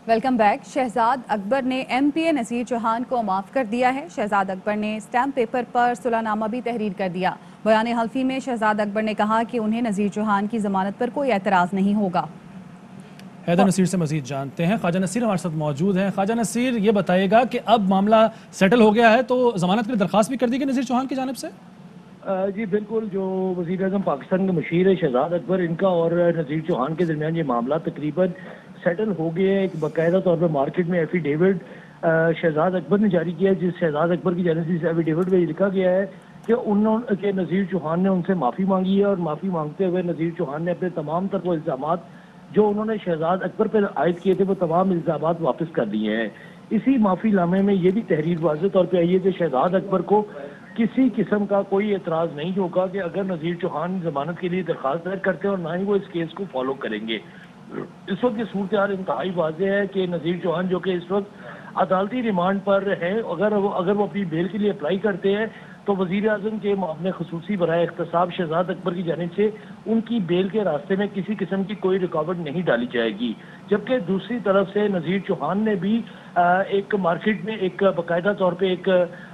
Welcome back. Shahzad Akbar ने MPa नज़ीर चौहान को माफ़ कर दिया है। शहजाद अकबर ने स्टैम्प पेपर पर सुलहनामा भी तहरीर कर दिया। बयान हल्फी में शहजाद अकबर ने कहा कि उन्हें नज़ीर चौहान की जमानत पर कोई एतराज़ नहीं होगा। हैदर नसीर से मजीद जानते हैं। ख्वाजा नसीर हमारे साथ मौजूद हैं। ख्वाजा नसीर, ये बताइएगा कि अब मामला सेटल हो गया है तो जमानत के लिए दरख्वास्त भी कर दी गई नज़ीर चौहान की जानिब से? जी बिल्कुल, जो वज़ीर आज़म पाकिस्तान के मुशीर है शहजाद अकबर, इनका और नज़ीर चौहान के दरमियान ये मामला तकरीबन सेटल हो गया है। एक बाकायदा तौर पर मार्केट में एफिडेविट शहजाद अकबर ने जारी किया है, जिस शहजाद अकबर की जानिब से इस एफिडेविट में लिखा गया है कि उन्होंने नज़ीर चौहान ने उनसे माफ़ी मांगी है और माफ़ी मांगते हुए नज़ीर चौहान ने अपने तमाम तर वो इल्ज़ामात जो उन्होंने शहजाद अकबर पर आयद किए थे वो तमाम इल्ज़ामात वापस कर दिए हैं। इसी माफ़ी नामे में ये भी तहरीर वाज़ेह तौर पर आई है कि शहजाद अकबर को किसी किस्म का कोई एतराज़ नहीं होगा कि अगर नज़ीर चौहान जमानत के लिए दरख्वास्त दायर करते हैं, और ना ही वो इस केस को फॉलो करेंगे। इस वक्त ये सूरत हाल इंतहाई वाज़ेह है कि नज़ीर चौहान जो कि इस वक्त अदालती रिमांड पर है, अगर वो अपनी बेल के लिए अप्लाई करते हैं तो वज़ीर आज़म के मामले खसूसी बराए इख्तिसाब शहजाद अकबर की जानिब से उनकी बेल के रास्ते में किसी किस्म की कोई रुकावट नहीं डाली जाएगी। जबकि दूसरी तरफ से नज़ीर चौहान ने भी एक मार्केट में एक बाकायदा तौर पर एक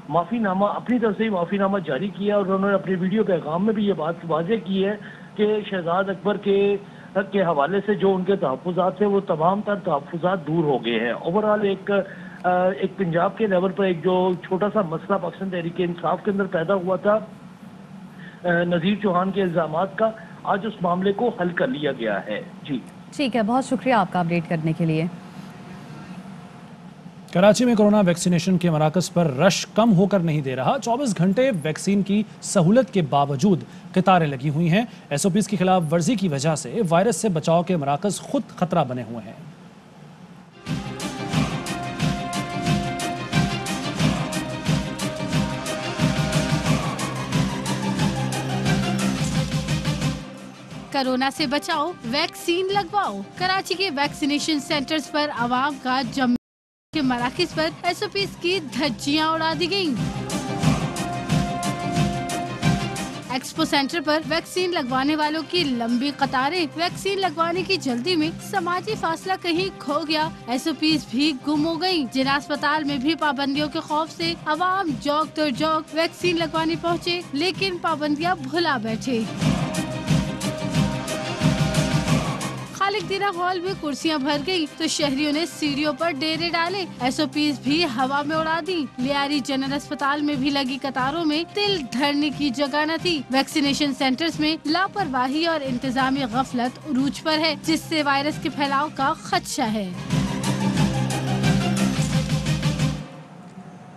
माफ़ीनामा अपनी तरफ से ही माफ़ीनामा जारी किया और उन्होंने अपने वीडियो पैगाम में भी ये बात वाज़ेह की है कि शहजाद अकबर के हवाले से जो उनके तहफ़्फ़ुज़ात थे वो तमाम तर तहफ़्फ़ुज़ात दूर हो गए हैं। ओवरऑल एक पंजाब के लेवल पर एक जो छोटा सा मसला पाकिस्तान तहरीक-ए-इंसाफ के अंदर पैदा हुआ था नज़ीर चौहान के इल्ज़ामात का, आज उस मामले को हल कर लिया गया है। जी ठीक है, बहुत शुक्रिया आपका अपडेट करने के लिए। कराची में कोरोना वैक्सीनेशन के मराकज़ पर रश कम होकर नहीं दे रहा। 24 घंटे वैक्सीन की सहूलत के बावजूद कतारें लगी हुई हैं। एसओपीज़ की खिलाफ वर्जी की वजह से वायरस से बचाव के मराकज़ खुद खतरा बने हुए हैं। कोरोना से बचाओ, वैक्सीन लगवाओ। कराची के वैक्सीनेशन सेंटर्स पर आवाम का जम के मराकज़ पर एसओपीज़ की धज्जियां उड़ा दी गयी। एक्सपो सेंटर पर वैक्सीन लगवाने वालों की लंबी कतारें, वैक्सीन लगवाने की जल्दी में समाजी फासला कहीं खो गया, एसओपीज़ भी गुम हो गयी। जिला अस्पताल में भी पाबंदियों के खौफ से अवाम जौक तो जौक वैक्सीन लगवाने पहुँचे, लेकिन पाबंदियाँ भुला बैठे। खालिक दीना हॉल में कुर्सियां भर गई तो शहरियों ने सीढ़ियों पर डेरे डाले, एसओपीज़ भी हवा में उड़ा दी। लियारी जनरल अस्पताल में भी लगी कतारों में तिल धरने की जगह न थी। वैक्सीनेशन सेंटर्स में लापरवाही और इंतजामी गफलत उरूज पर है, जिससे वायरस के फैलाव का खदशा है।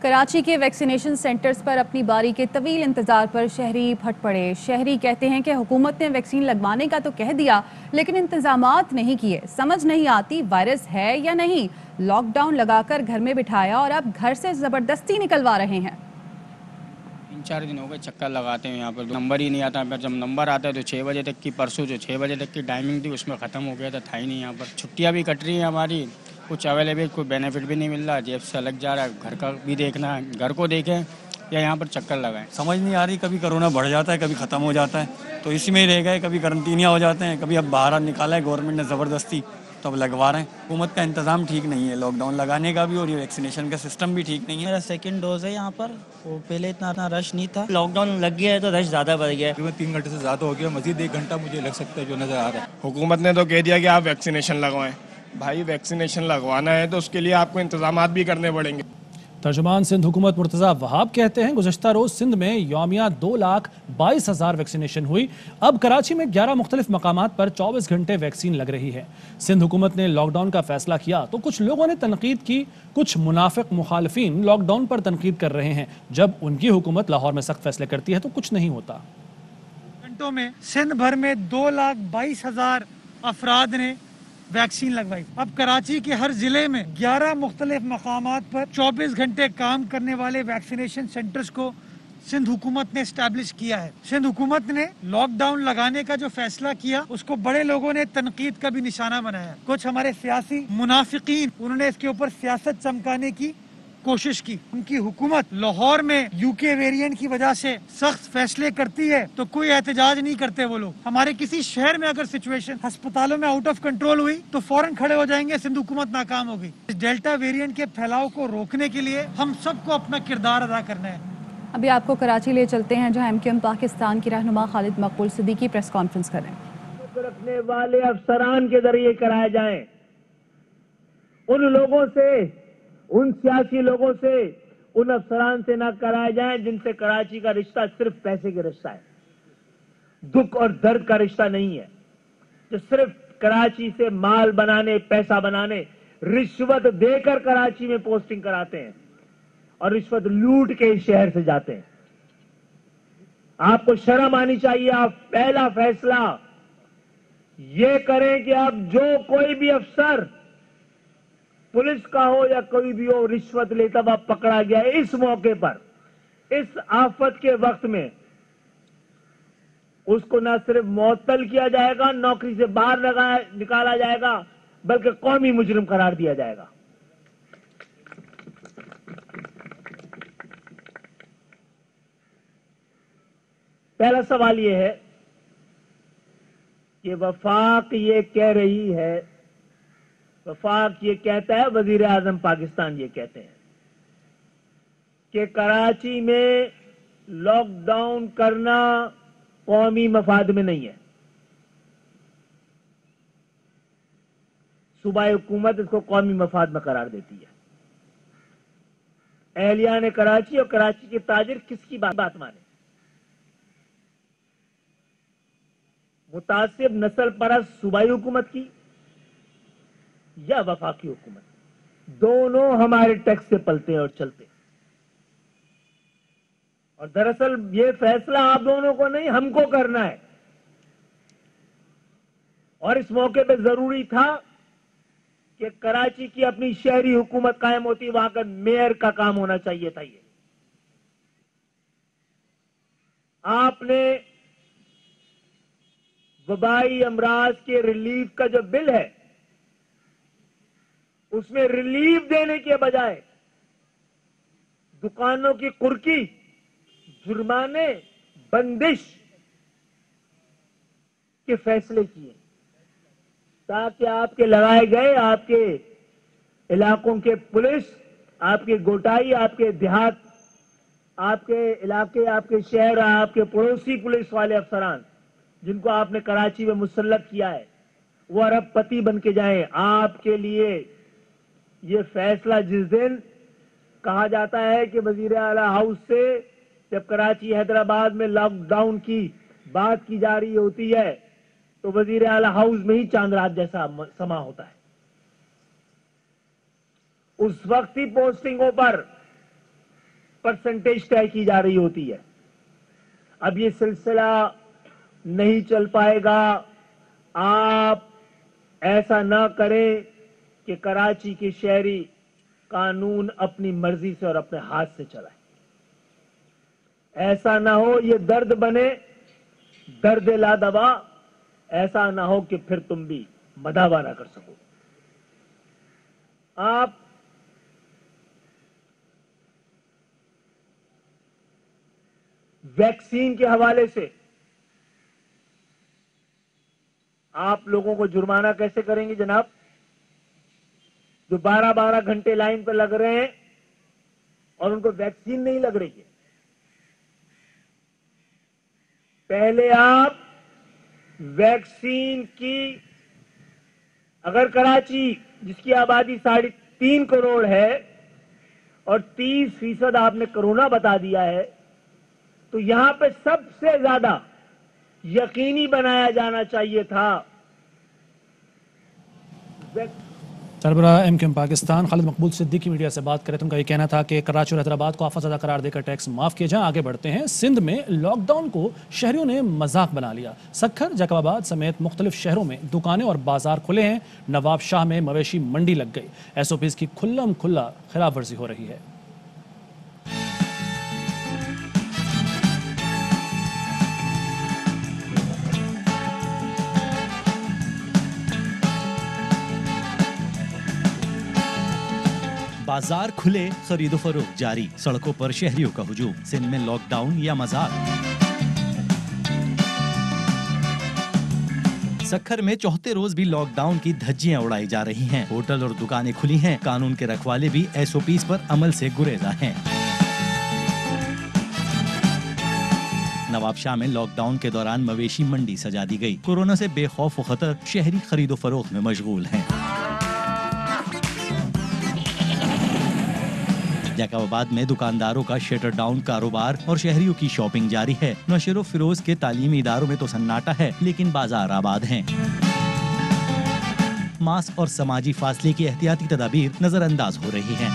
कराची के वैक्सीनेशन सेंटर्स पर अपनी बारी के तवील इंतजार पर शहरी फट पड़े। शहरी कहते हैं कि हुकूमत ने वैक्सीन लगवाने का तो कह दिया, लेकिन इंतजामात नहीं किए। समझ नहीं आती वायरस है या नहीं। लॉकडाउन लगाकर घर में बिठाया और अब घर से जबरदस्ती निकलवा रहे हैं। 3-4 दिन हो गए चक्कर लगाते हैं यहाँ पर, नंबर ही नहीं आता। पर जब नंबर आता है तो 6 बजे तक की, परसों जो 6 बजे तक की टाइमिंग थी उसमें ख़त्म हो गया था ही नहीं। यहाँ पर छुट्टियाँ भी कट रही हैं हमारी, कुछ अवेलेबल, कोई बेनिफिट भी नहीं मिल रहा, जेब से अलग जा रहा है। घर का भी देखना है, घर को देखें या यहाँ पर चक्कर लगाएं। समझ नहीं आ रही, कभी कोरोना बढ़ जाता है, कभी ख़त्म हो जाता है, तो इसी में ही रह गए। कभी करंटीनिया हो जाते हैं, कभी अब बाहर निकाला है गवर्नमेंट ने ज़बरदस्ती, तो अब लगवा रहे हैं। हुकूमत का इंतज़ाम ठीक नहीं है, लॉकडाउन लगाने का भी और ये वैक्सीनेशन का सिस्टम भी ठीक नहीं है। मेरा सेकंड डोज है यहाँ पर, वो पहले इतना रश नहीं था। लॉकडाउन लग गया है तो रश ज़्यादा बढ़ गया है। 3 घंटे से ज़्यादा हो गया, मज़ीद 1 घंटा मुझे लग सकता है जो नज़र आ रहा है। हुकूमत ने तो कह दिया कि आप वैक्सीनेशन लगवाएं। भाई वैक्सीनेशन लगवाना है तो उसके लिए आपको इंतजामात भी करने पड़ेंगे। तर्जुमान सिंध हुकूमत मुर्तज़ा वहाब कहते हैं गुज़श्ता रोज़ सिंध में यौमिया 2,22,000 वैक्सीनेशन हुई। अब कराची में 11 मुख्तलिफ मकामात पर 24 घंटे वैक्सीन लग रही है। सिंध हुकूमत ने लॉकडाउन का फैसला किया तो कुछ लोगों ने तनकीद की, कुछ मुनाफिक मुखालिफिन लॉकडाउन पर तनकीद कर रहे हैं। जब उनकी हुकूमत लाहौर में सख्त फैसले करती है तो कुछ नहीं होता। घंटों में सिंध भर में 2,22,000 अफराद ने वैक्सीन लगवाई। अब कराची के हर जिले में 11 मुख्तलिफ मकामात पर 24 घंटे काम करने वाले वैक्सीनेशन सेंटर्स को सिंध हुकूमत ने एस्टैब्लिश किया है। सिंध हुकूमत ने लॉकडाउन लगाने का जो फैसला किया उसको बड़े लोगों ने तनकीद का भी निशाना बनाया। कुछ हमारे सियासी मुनाफिकीन, उन्होंने इसके ऊपर सियासत चमकाने की कोशिश की। उनकी हुकूमत लाहौर में यूके वेरिएंट की वजह से सख्त फैसले करती है तो कोई एहतजाज नहीं करते वो लोग। हमारे किसी शहर में अगर सिचुएशन अस्पतालों में आउट ऑफ कंट्रोल हुई तो फौरन खड़े हो जाएंगे, सिंध हुकूमत नाकाम हो गई। इस डेल्टा वेरिएंट के फैलाव को रोकने के लिए हम सबको अपना किरदार अदा करना है। अभी आपको कराची ले चलते हैं जहां MQM पाकिस्तान की रहनुमा खालिद मकबूल सिद्दीकी प्रेस कॉन्फ्रेंस कर रहे हैं। रखने वाले अफसरान के जरिए कराए जाएं, उन लोगों से, उन सियासी लोगों से, उन अफसरान से ना कराए जाएं जिनसे कराची का रिश्ता सिर्फ पैसे का रिश्ता है, दुख और दर्द का रिश्ता नहीं है, जो सिर्फ कराची से माल बनाने, पैसा बनाने, रिश्वत देकर कराची में पोस्टिंग कराते हैं और रिश्वत लूट के इस शहर से जाते हैं। आपको शर्म आनी चाहिए। आप पहला फैसला ये करें कि अब जो कोई भी अफसर पुलिस का हो या कोई भी हो रिश्वत लेता हुआ पकड़ा गया है, इस मौके पर, इस आफत के वक्त में उसको न सिर्फ मुअत्तल किया जाएगा, नौकरी से बाहर निकाला जाएगा, बल्कि कौमी मुजरिम करार दिया जाएगा। पहला सवाल यह है कि वफाक ये कह रही है, वफाक ये कहता है, वजीर आजम पाकिस्तान ये कहते हैं कि कराची में लॉकडाउन करना कौमी मफाद में नहीं है। सूबाई हुकूमत इसको कौमी मफाद में करार देती है। एहलियान कराची और कराची के ताजिर किसकी बात माने? मुतासिब नस्ल परस्त सूबाई हुकूमत की या वफाकी हुकूमत? दोनों हमारे टैक्स से पलते हैं और चलते हैं। और दरअसल ये फैसला आप दोनों को नहीं, हमको करना है। और इस मौके पे जरूरी था कि कराची की अपनी शहरी हुकूमत कायम होती, वहां का मेयर का काम होना चाहिए था। ये आपने वबाई अमराज के रिलीफ का जो बिल है, उसमें रिलीफ देने के बजाय दुकानों की कुर्की, जुर्माने, बंदिश के फैसले किए ताकि आपके लगाए गए, आपके इलाकों के पुलिस, आपके गोटाई, आपके देहात, आपके इलाके, आपके शहर, आपके पड़ोसी पुलिस वाले अफसरान जिनको आपने कराची में मुसल्लत किया है, वो अरबपति बन के जाएं। आपके लिए ये फैसला जिस दिन कहा जाता है कि वजीर आला हाउस से जब कराची हैदराबाद में लॉकडाउन की बात की जा रही होती है तो वजीर आला हाउस में ही चांद रात जैसा समा होता है। उस वक्त ही पोस्टिंगों पर परसेंटेज तय की जा रही होती है। अब ये सिलसिला नहीं चल पाएगा। आप ऐसा ना करें कि कराची के शहरी कानून अपनी मर्जी से और अपने हाथ से चलाए। ऐसा ना हो ये दर्द बने दर्द ला दवा, ऐसा ना हो कि फिर तुम भी मदावा ना कर सको। आप वैक्सीन के हवाले से आप लोगों को जुर्माना कैसे करेंगे जनाब? जो 12-12 घंटे लाइन पर लग रहे हैं और उनको वैक्सीन नहीं लग रही है। पहले आप वैक्सीन की, अगर कराची जिसकी आबादी 3.5 करोड़ है और 30% आपने कोरोना बता दिया है, तो यहां पे सबसे ज्यादा यकीनी बनाया जाना चाहिए था। सरबरा MQM पाकिस्तान खालिद मकबूल सिद्दीकी मीडिया से बात करें तो उनका ये कहना था कि कराची और हैदराबाद को आफत ज़दा करार देकर टैक्स माफ किए जाएं। आगे बढ़ते हैं। सिंध में लॉकडाउन को शहरियों ने मजाक बना लिया। सक्खर, जैकबाबाद समेत मुख्तलिफ शहरों में दुकानें और बाजार खुले हैं। नवाब शाह में मवेशी मंडी लग गई। SOPs की खुल्लम खुल्ला खिलाफ वर्जी हो रही है। बाजार खुले, खरीदो फरोख्त जारी, सड़कों पर शहरियों का हुजूम। सिंध में लॉकडाउन या मजाक? सक्खर में चौथे रोज भी लॉकडाउन की धज्जियां उड़ाई जा रही हैं। होटल और दुकानें खुली हैं। कानून के रखवाले भी SOPs पर अमल से गुरेजा हैं। नवाबशाह में लॉकडाउन के दौरान मवेशी मंडी सजा दी गई। कोरोना से बेखौफ व खतर शहरी खरीदो फरोख्त में मशगूल हैं। जैकबाबाद में दुकानदारों का शटर डाउन कारोबार और शहरियों की शॉपिंग जारी है। नौशेरो फिरोज के तालीमी इदारों में तो सन्नाटा है, लेकिन बाजार आबाद हैं। मास्क और समाजी फासले की एहतियाती तदाबीर नजरअंदाज हो रही हैं।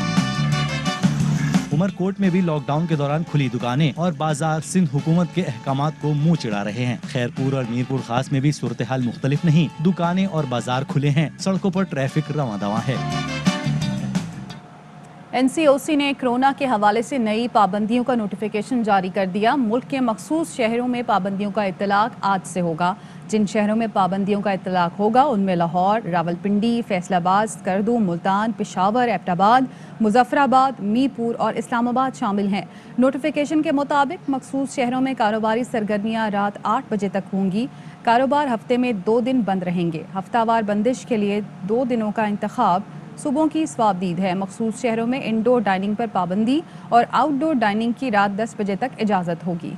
उमरकोट में भी लॉकडाउन के दौरान खुली दुकानें और बाजार सिंध हुकूमत के अहकामात को मुंह चिढ़ा रहे हैं। खैरपुर और मीरपुर खास में भी सूरत हाल मुख्तलिफ नहीं। दुकानें और बाजार खुले हैं, सड़कों पर ट्रैफिक रवां दवां है। NCOC ने कोरोना के हवाले से नई पाबंदियों का नोटिफिकेशन जारी कर दिया। मुल्क के मखसूस शहरों में पाबंदियों का इतलाक आज से होगा। जिन शहरों में पाबंदियों का इतलाक होगा उनमें लाहौर, रावलपिंडी, फैसलाबाद, स्कर्दू, मुल्तान, पेशावर, एबटाबाद, मुजफ्फराबाद, मीरपुर और इस्लामाबाद शामिल हैं। नोटिफिकेशन के मुताबिक मखसूस शहरों में कारोबारी सरगर्मियाँ रात 8 बजे तक होंगी। कारोबार हफ्ते में 2 दिन बंद रहेंगे। हफ्तावार बंदिश के लिए 2 दिनों का इंतखाब सुबह की स्वाबदीद है। मखसूस शहरों में इंडोर डाइनिंग पर पाबंदी और आउटडोर डाइनिंग की रात 10 बजे तक इजाज़त होगी।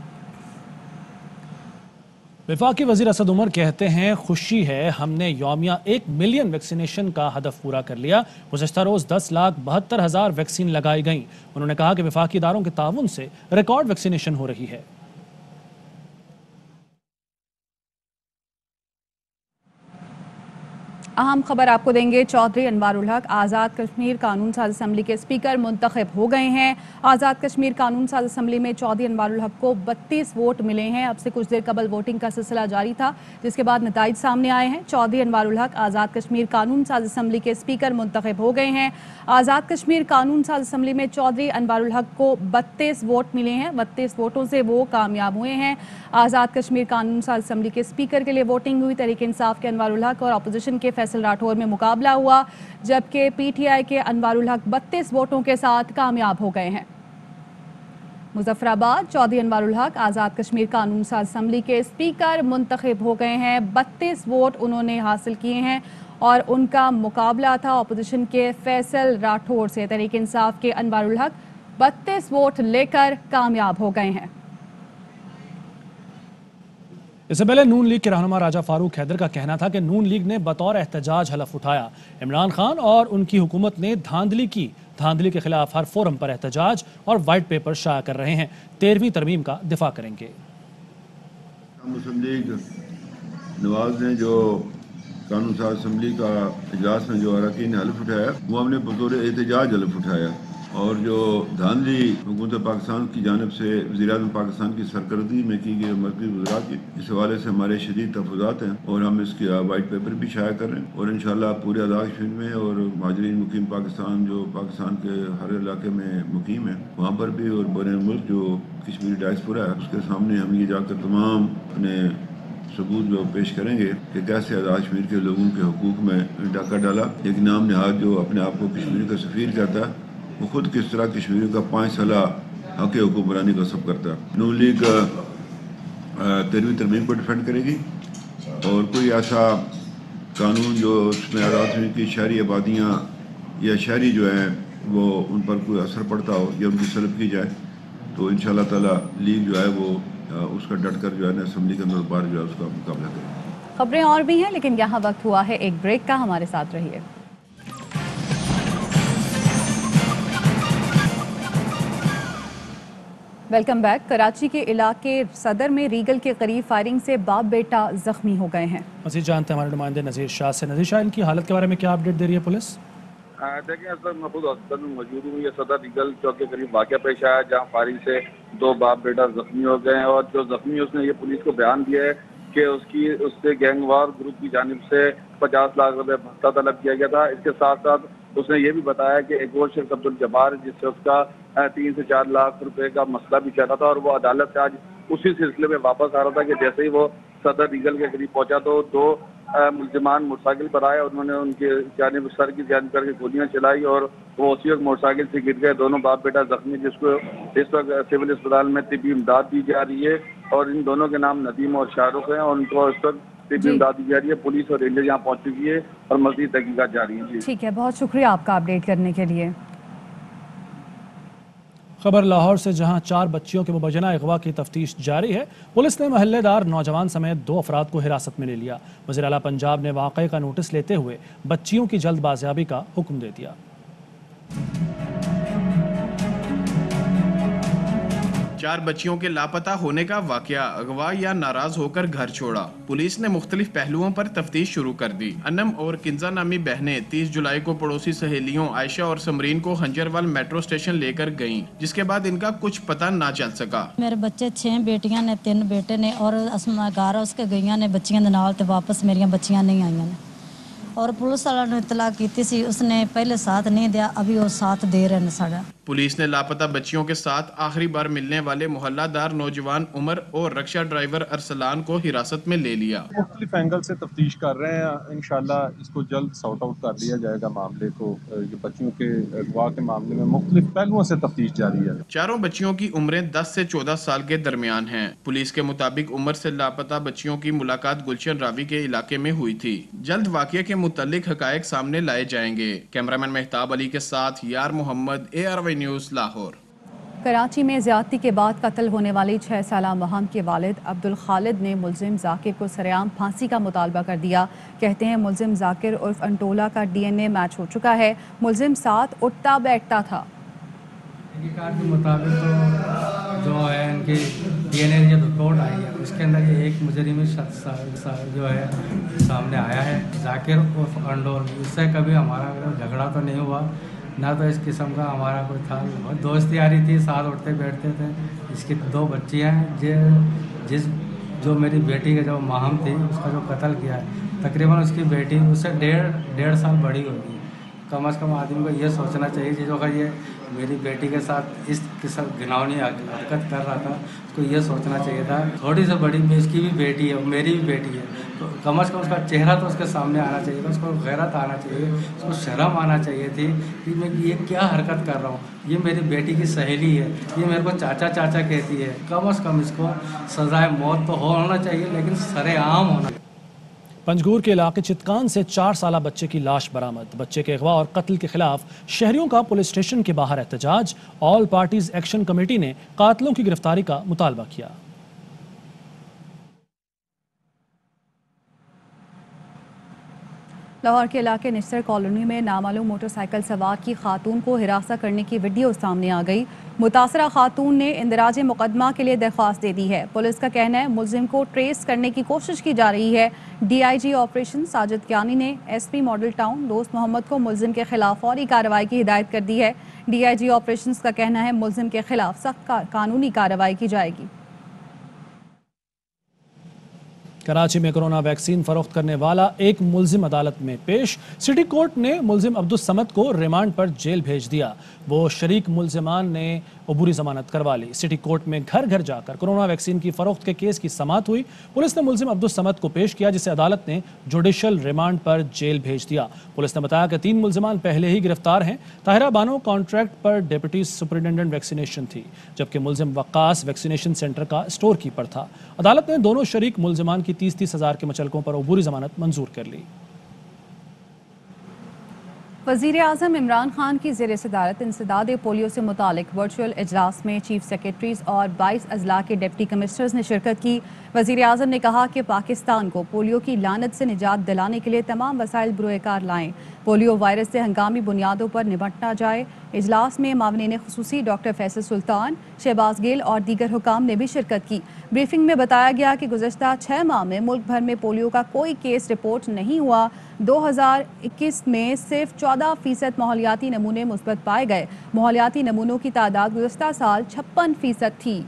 वफाकी वज़ीर असद उमर कहते हैं, खुशी है हमने यौमिया 1 मिलियन वैक्सीनेशन का हदफ पूरा कर लिया। गुज़श्ता रोज़ 10,72,000 वैक्सीन लगाई गई। उन्होंने कहा कि वफाकी इदारों के ताउन से रिकॉर्ड वैक्सीनेशन हो रही है। अहम खबर आपको देंगे। चौधरी अनवारुल हक आज़ाद कश्मीर कानून साज असम्बली के स्पीकर मुंतखब हो गए हैं। आज़ाद कश्मीर कानून साज असम्बली में चौधरी अनवारुल हक को 32 वोट मिले हैं। अब से कुछ देर कबल वोटिंग का सिलसिला जारी था, जिसके बाद नताइज सामने आए हैं। चौधरी अनवारुल हक आज़ाद कश्मीर कानून साज असम्बली के स्पीकर मुंतखब हो गए हैं। आज़ाद कश्मीर कानून साज असम्बली में चौधरी अनवारुल हक को 32 वोट मिले हैं। 32 वोटों से वो कामयाब हुए हैं। आज़ाद कश्मीर कानून साज असम्बली के स्पीकर के लिए वोटिंग हुई। तहरीक इंसाफ के अनवारुल हक और अपोजिशन के फैसल राठौर में मुकाबला हुआ, जबकि PTI के अनवारुल हक 32 वोटों के साथ कामयाब हो गए हैं। मुजफ्फराबाद चौधरी अनवारुल हक आज़ाद कश्मीर कानून साज असम्बली के स्पीकर मुंतखब हो गए हैं। 32 वोट उन्होंने हासिल किए हैं और उनका मुकाबला था अपोजिशन के फैसल राठौर से। तहरीक इंसाफ के अनवारुल हक 32 वोट लेकर कामयाब हो गए हैं। इससे पहले नून लीग के रहनुमा राजा फारूक हैदर का कहना था कि नून लीग ने बतौर एहतजाज हलफ उठाया। इमरान खान और उनकी हुकूमत ने धांधली की। धांधली के खिलाफ हर फोरम पर एहतजाज और वाइट पेपर शाया कर रहे हैं। 13वीं तरमीम का दिफा करेंगे। मुस्लिम लीग नवाज ने जो कानून साज असम्बली का इजलास में जो अरकान ने हलफ उठाया, वो हमने बतौर एहतजाज हलफ उठाया। और जो धांधली हुकूमत पाकिस्तान की जानिब से वज़ीर-ए-आज़म पाकिस्तान की सरकर्दी में की गई मरकज़ी वज़रा की, इस हवाले से हमारे शदीद तहफ़्फ़ुज़ात हैं और हम इसकी वाइट पेपर भी शाया कर रहे हैं। और इंशाअल्लाह पूरे आज़ाद कश्मीर में और महाजरीन मुकीम पाकिस्तान जो पाकिस्तान के हर इलाके में मुकीम है, वहाँ पर भी और बड़े मुल्क जो कश्मीरी डायस्पोरा है, उसके सामने हम ये जाकर तमाम अपने सबूत जो पेश करेंगे कि कैसे आज़ाद कश्मीर के लोगों के हकूक़ में डाका डाला। एक नाम नहाद जो अपने आप को कश्मीर का सफ़ीर कहता है, वो खुद किस तरह कश्मीरियों का 5 साल हक़ हुक्मरानी का सब करता है। नून लीग 13वीं तरमीम को डिफेंड करेगी और कोई ऐसा कानून जो उसमें आज़ाद कश्मीर की शहरी आबादियाँ या शहरी जो हैं वो उन पर कोई असर पड़ता हो या उनकी सलब की जाए, तो इंशाअल्लाह ताला लीग जो है वो उसका डट कर जो है ना असम्बली के अंदर बार जो है उसका मुकाबला करेगी। खबरें और भी हैं, लेकिन यहाँ वक्त हुआ है एक ब्रेक का। हमारे साथ रहिए। Welcome back. कराची के इलाके सदर में रीगल के करीब फायरिंग से बाप बेटा जख्मी हो गए हैं। मज़ीद जानते हैं हमारे नुमाइंदे नज़ीर शाह से। नज़ीर शाह, इनकी हालत के बारे में क्या अपडेट दे रही है पुलिस? देखिए, असद महफूज हॉस्पिटल में मौजूद हूँ। ये सदर रीगल चौक के करीब वाक़या पेश आया, जहाँ फायरिंग से 2 बाप बेटा जख्मी हो गए हैं। और जो जख्मी है उसने ये पुलिस को बयान दिया है कि उससे गैंगवार ग्रुप की जानिब से 50 लाख रुपए भत्ता तलब किया गया था। इसके साथ साथ उसने ये भी बताया कि एक और शख्स अब्दुल जब्बार, जिससे उसका 3 से 4 लाख रुपए का मसला भी चला था और वो अदालत से आज उसी सिलसिले में वापस आ रहा था कि जैसे ही वो सदर रीगल के करीब पहुंचा तो 2 मुलजिमान मोटरसाइकिल पर आए और उन्होंने उनके जानिब सर की जानिब करके गोलियां चलाई और वो उसी वक्त मोटरसाइकिल से गिर गए। दोनों बाप बेटा जख्मी, जिसको इस वक्त सिविल अस्पताल में तिब्बी इमदाद दी जा रही है और इन दोनों के नाम नदीम और शाहरुख हैं और उनको इस वक्त तिब्बी इमदाद दी जा रही है। पुलिस और रेंजर यहाँ पहुंच चुकी है और मज़ीद तहकीकात जारी है। ठीक है, बहुत शुक्रिया आपका अपडेट करने के लिए। खबर लाहौर से, जहां 4 बच्चियों के मुबैना अगवा की तफ्तीश जारी है। पुलिस ने महल्लेदार नौजवान समेत 2 अफराद को हिरासत में ले लिया। वज़ीर आला पंजाब ने वाक़े का नोटिस लेते हुए बच्चियों की जल्द बाजियाबी का हुक्म दे दिया। 4 बच्चियों के लापता होने का वाकया, अगवा या नाराज होकर घर छोड़ा। पुलिस ने मुख्तलिफ पहलुओं पर तफ्तीश शुरू कर दी। अनम और किंजा नामी बहनें 30 जुलाई को पड़ोसी सहेलियों आयशा और समरीन को हंजरवाल मेट्रो स्टेशन लेकर गईं, जिसके बाद इनका कुछ पता ना चल सका। मेरे बच्चे 6 बेटियां ने, 3 बेटे ने और असमा घर उसके गईयां ने बच्चियां दे नाल ते वापस मेरियां बच्चियां नहीं आईयां ने और पुलिस वाला ने इतला की थी, उसने पहले साथ नहीं दिया, अभी वो साथ दे रहे हैं साड़ा। पुलिस ने लापता बच्चियों के साथ आखिरी बार मिलने वाले मोहल्लादार नौजवान उमर और रक्षा ड्राइवर अरसलान को हिरासत में ले लिया। मुख्तलिफ एंगल से तफ्तीश कर रहे हैं, इंशाल्लाह इसको जल्द सॉर्ट आउट कर लिया जाएगा। मामले को, ये बच्चियों के अगवा के मामले में मुख्तलिफ पहलुओं से तफ्तीश जारी है। चारों बच्चियों की उम्रें 10 से 14 साल के दरमियान हैं। पुलिस के मुताबिक उमर से लापता बच्चियों की मुलाकात गुलशन रावी के इलाके में हुई थी। जल्द वाक़ये के मुतालिक हकायक सामने लाए जाएंगे। कैमरामैन मेहताब अली के साथ यार मोहम्मद, ARY न्यूज़, लाहौर। कराची में ज्यादती के बाद कत्ल होने वाली 6 साला महम के वालिद अब्दुल खालिद ने मुलजिम जाकिर को सरेआम फांसी का मुतालबा कर दिया। कहते हैं मुलजिम जाकिर उर्फ अंटोला का DNA मैच हो चुका है। मुलजिम साथ उठता बैठता था। तहकीकात के मुताबिक तो जो है इनकी DNA जो रिपोर्ट आई है उसके अंदर ये एक मुजरिम शख्स जो है सामने आया है, जाकिर उर्फ अंडोल। इससे कभी हमारा झगड़ा तो नहीं हुआ, ना तो इस किस्म का हमारा कोई था। दोस्ती यारी थी, साथ उठते बैठते थे। इसकी 2 बच्चियाँ हैं। जो मेरी बेटी के जो महम थी उसका जो कत्ल किया है, तकरीबन उसकी बेटी उससे डेढ़ साल बड़ी होगी। कम से कम आदमी को ये सोचना चाहिए कि जो अगर ये मेरी बेटी के साथ इस किस्म घिनौनी हरकत कर रहा था, उसको ये सोचना चाहिए था थोड़ी सी बड़ी इसकी भी बेटी है, मेरी भी बेटी है, तो कम से कम उसका चेहरा तो उसके सामने आना चाहिए था, उसको गैरत आना चाहिए, उसको शर्म आना चाहिए थी कि मैं ये क्या हरकत कर रहा हूँ। ये मेरी बेटी की सहेली है, ये मेरे को चाचा चाचा कहती है। कम से कम इसको सजाए मौत तो होना चाहिए, लेकिन सरेआम होना चाहिए। पंजगूर के इलाके चितकान से 4 साला बच्चे की लाश बरामद। बच्चे के अगवा और कत्ल के खिलाफ शहरियों का पुलिस स्टेशन के बाहर एहतजाज। ऑल पार्टीज एक्शन कमेटी ने कातिलों की गिरफ्तारी का मुतालबा किया। लाहौर के इलाके निश्तर कॉलोनी में नामालूम मोटरसाइकिल सवार की खातून को हिरासत करने की वीडियो सामने आ गई। मुतासरा खातून ने इंदराज मुकदमा के लिए दरख्वास्त दे दी है। पुलिस का कहना है मुलजिम को ट्रेस करने की कोशिश की जा रही है। DIG ऑपरेशन साजिद कियानी ने SP मॉडल टाउन दोस्त मोहम्मद को मुलजिम के खिलाफ फौरी कार्रवाई की हिदायत कर दी है। DIG ऑपरेशन का कहना है मुलजिम के खिलाफ सख्त कानूनी कार्रवाई की जाएगी। कराची में कोरोना वैक्सीन फरोख्त करने वाला एक मुलजिम अदालत में पेश। सिटी कोर्ट ने मुलजिम अब्दुल समद को रिमांड पर जेल भेज दिया। वो शरीक मुलजिमान ने अबूरी जमानत करवा ली। सिटी कोर्ट में घर घर जाकर कोरोना वैक्सीन की फरोख्त के केस की समाअत हुई। पुलिस ने मुलजिम अब्दुल समद को पेश किया, जिसे अदालत ने जुडिशल रिमांड पर जेल भेज दिया। पुलिस ने बताया कि 3 मुलजिमान पहले ही गिरफ्तार हैं। ताहिरा बानो कॉन्ट्रैक्ट पर डिप्टी सुपरिटेंडेंट वैक्सीनेशन थी, जबकि मुलजिम वक्कास वैक्सीनेशन सेंटर का स्टोर कीपर था। अदालत ने दोनों शरीक मुलजिमान की 30-30 हज़ार के मुचलकों पर अबूरी जमानत मंजूर कर ली। वज़ीर आज़म इमरान खान की ज़ेर सदारत इंसदाद पोलियो से मुतालिक वर्चुअल इजलास में चीफ सेक्रेटरीज और 22 अजला के डिप्टी कमिश्नर्स ने शिरकत की। वज़ीर आज़म ने कहा कि पाकिस्तान को पोलियो की लानत से निजात दिलाने के लिए तमाम वसाइल बुरोकार लाएं। पोलियो वायरस से हंगामी बुनियादों पर निपटा जाए। इजलास में मावनीन खुसूसी डॉक्टर फैसल सुल्तान, शहबाज गिल और दीगर हुकाम ने भी शिरकत की। ब्रीफिंग में बताया गया कि गुज़श्ता 6 माह में मुल्क भर में पोलियो का कोई केस रिपोर्ट नहीं हुआ। 2021 में सिर्फ 14% माहौलियाती नमूने मुस्बत पाए गए। माहौलियाती नमूनों की तादाद गुज़श्ता साल 56% थी।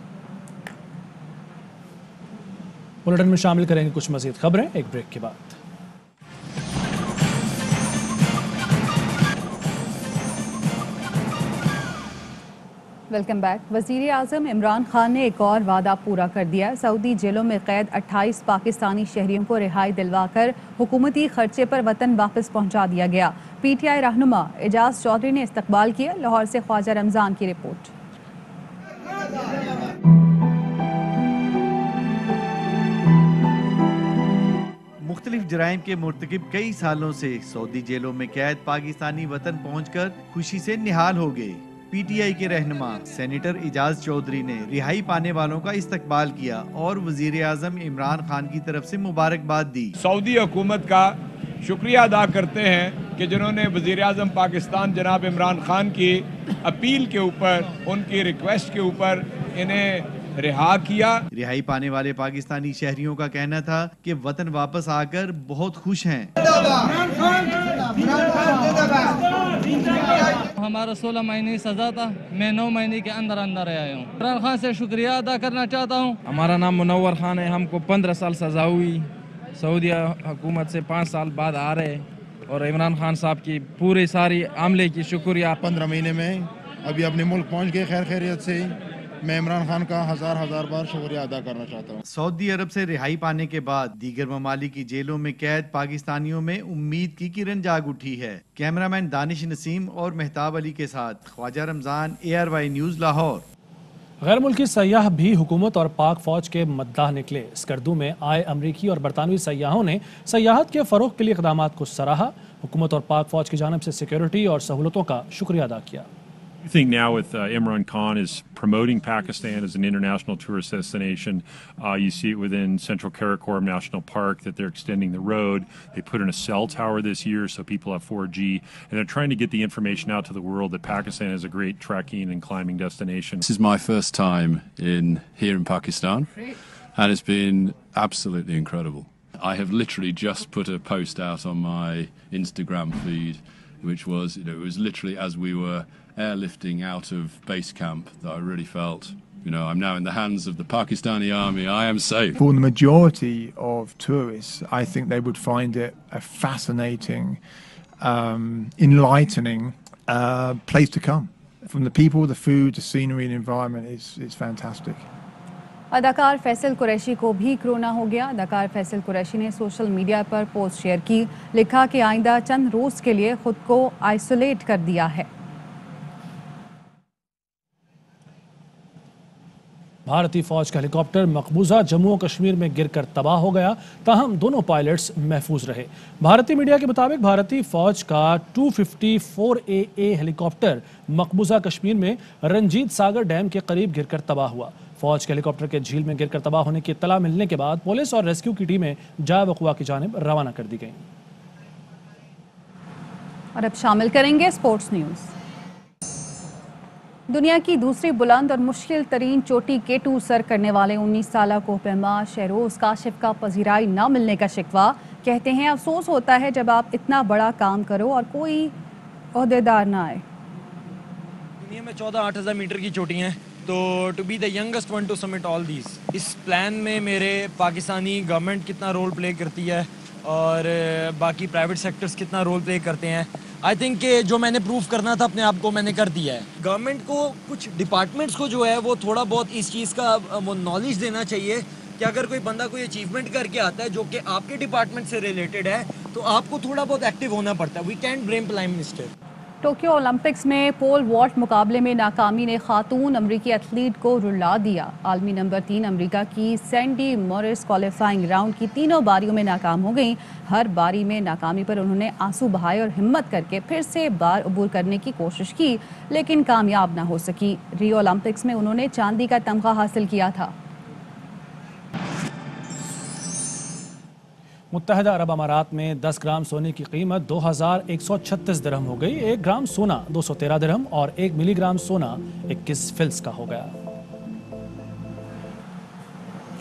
बुलेटिन में शामिल करेंगे कुछ मज़ीद खबरें एक ब्रेक के बाद। Welcome back. वज़ीर आज़म इमरान खान ने एक और वादा पूरा कर दिया। सऊदी जेलों में कैद 28 पाकिस्तानी शहरियों को रिहाई दिलवाकर हुकूमती खर्चे पर वतन वापस पहुंचा दिया गया। PTI रहनुमा एजाज चौधरी ने इस्तकबाल किया। लाहौर से ख्वाजा रमजान की रिपोर्ट। मुख्तलिफ जराइम के मुर्तकिब कई सालों से सऊदी जेलों में कैद पाकिस्तानी वतन पहुंचकर खुशी से निहाल हो गए। PTI के रहनुमा सेनेटर एजाज चौधरी ने रिहाई पाने वालों का इस्तकबाल किया और वजीर आज़म इमरान खान की तरफ से मुबारकबाद दी। सऊदी हुकूमत का शुक्रिया अदा करते हैं कि जिन्होंने वजीर आज़म पाकिस्तान जनाब इमरान खान की अपील के ऊपर, उनकी रिक्वेस्ट के ऊपर इन्हें रिहा किया। रिहाई पाने वाले पाकिस्तानी शहरियों का कहना था कि वतन वापस आकर बहुत खुश हैं। हमारा 16 महीने सजा था, मैं 9 महीने के अंदर अंदर आया हूँ। इमरान खान से शुक्रिया अदा करना चाहता हूँ। हमारा नाम मुनव्वर खान है, हमको 15 साल सजा हुई। सऊदी हुकूमत से 5 साल बाद आ रहे और इमरान खान साहब की पूरी सारी आमले की शुक्रिया। 15 महीने में अभी अपने मुल्क पहुँच गए खैर खैरियत से। मैं इमरान खान का हजार बार शुक्रिया अदा करना चाहता हूँ। सऊदी अरब से रिहाई पाने के बाद दीगर ममालिक की जेलों में कैद पाकिस्तानियों में उम्मीद की किरण जाग उठी है। कैमरामैन दानिश नसीम और मेहताब अली के साथ ख्वाजा रमजान, ARY न्यूज़ लाहौर। गैर मुल्की सयाह भी हुकूमत और पाक फौज के मद्दाह निकले। स्कर्दू में आए अमरीकी और बरतानवी सयाहों ने सयाहत के फ़रोग़ के लिए इक़दामात को सराहा। हुकूमत और पाक फौज की जानिब से सिक्योरिटी और सहूलतों का शुक्रिया अदा किया। I think now with Imran Khan is promoting Pakistan as an international tourist destination. You see it within Central Karakoram National Park that they're extending the road. They put in a cell tower this year so people have 4G. And they're trying to get the information out to the world that Pakistan is a great trekking and climbing destination. This is my first time here in Pakistan. And it's been absolutely incredible. I have literally just put a post out on my Instagram feed, which was, it was literally as we were airlifting out of base camp that I really felt, I'm now in the hands of the Pakistani army. I am safe. For the majority of tourists, I think they would find it a fascinating, enlightening place to come. From the people, the food, the scenery and environment, it's fantastic. अदाकार फैसल कुरैशी को भी corona हो गया। अदाकार फैसल कुरैशी ने social media पर post share की, लिखा कि आइंदा चंद रोज़ के लिए खुद को आइसोलेट कर दिया है। भारतीय फौज का हेलीकॉप्टर मकबूजा जम्मू और कश्मीर में गिरकर तबाह हो गया, ताहम दोनों पायलट्स महफूज रहे। भारतीय मीडिया के मुताबिक भारतीय फौज का 254AA हेलीकॉप्टर मकबूजा कश्मीर में रंजीत सागर डैम के करीब गिरकर तबाह हुआ। फौज के हेलीकॉप्टर के झील में गिरकर तबाह होने की इत्तला मिलने के बाद पुलिस और रेस्क्यू की टीमें जाए वक़ुआ की जानिब रवाना कर दी गईं। और अब शामिल करेंगे स्पोर्ट्स न्यूज़। दुनिया की दूसरी बुलंद और मुश्किल तरीन चोटी K2 सर करने वाले 19 साला कोहपेमा शहरोज काशिफ का पजीराई न मिलने का शिकवा। कहते हैं अफसोस होता है जब आप इतना बड़ा काम करो और कोई ओहदेदार ना आए। दुनिया में 14-8,000 मीटर की चोटियाँ हैं, तो to be the youngest one to summit all these, इस प्लान में मेरे पाकिस्तानी गवर्नमेंट कितना रोल प्ले करती है और बाकी प्राइवेट सेक्टर्स कितना रोल प्ले करते हैं। आई थिंक कि जो मैंने प्रूव करना था अपने आप को मैंने कर दिया है। गवर्नमेंट को कुछ डिपार्टमेंट्स को जो है वो थोड़ा बहुत इस चीज़ का वो नॉलेज देना चाहिए कि अगर कोई बंदा कोई अचीवमेंट करके आता है जो कि आपके डिपार्टमेंट से रिलेटेड है तो आपको थोड़ा बहुत एक्टिव होना पड़ता है। We can't blame prime minister. Tokyo olympics में पोल वॉल्ट मुकाबले में नाकामी ने खातून अमरीकी एथलीट को रुला दिया। आलमी नंबर 3 अमरीका की सैंडी मॉरिस क्वालिफाइंग राउंड की तीनों बारियों में नाकाम हो गई। हर बारी में नाकामी पर उन्होंने आंसू बहाए और हिम्मत करके फिर से बार अबूर करने की कोशिश की, लेकिन कामयाब ना हो सकी। रियो ओलंपिक्स में उन्होंने चांदी का तमगा हासिल किया था। मुत्तहदा अरब अमारात में 10 ग्राम सोने की कीमत 2136 दिरहम हो गई। 1 ग्राम सोना 213 दिरहम और 1 मिलीग्राम सोना 21 फिल्स का हो गया।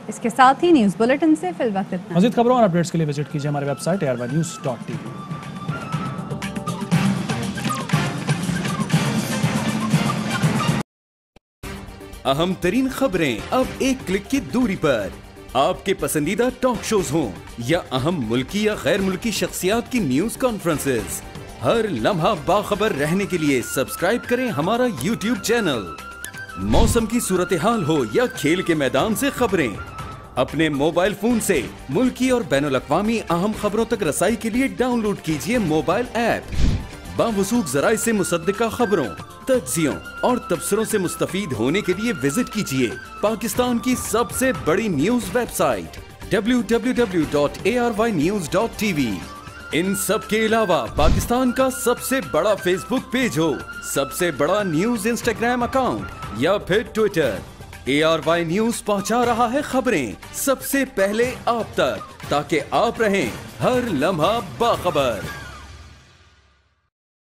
इसके साथ ही न्यूज़ बुलेटिन से फिल वक्त इतना। मज़ीद खबरों और अपडेट्स के लिए विजिट कीजिए हमारे वेबसाइट arvanews.tv। अहम तरीन खबरें अब एक क्लिक की दूरी पर। आपके पसंदीदा टॉक शोज हों या अहम मुल्की या गैर मुल्की शख्सियात की न्यूज कॉन्फ्रेंसेस, हर लम्हा बाखबर रहने के लिए सब्सक्राइब करें हमारा YouTube चैनल। मौसम की सूरत हाल हो या खेल के मैदान से खबरें, अपने मोबाइल फोन से मुल्की और बैनुल-अक़वामी अहम खबरों तक रसाई के लिए डाउनलोड कीजिए मोबाइल ऐप। बावसूख ज़राए से मुसद्दिक़ा खबरों, तज्ज़ियों और तबसरों से मुस्तफ़ीद होने के लिए विजिट कीजिए पाकिस्तान की सबसे बड़ी न्यूज़ वेबसाइट www.arYnews.tv। इन सब के अलावा पाकिस्तान का सबसे बड़ा फेसबुक पेज हो, सबसे बड़ा न्यूज़ इंस्टाग्राम अकाउंट या फिर ट्विटर, ARY न्यूज़ पहुंचा रहा है खबरें सबसे पहले आप तक, ताकि आप रहें हर लम्हा बाखबर।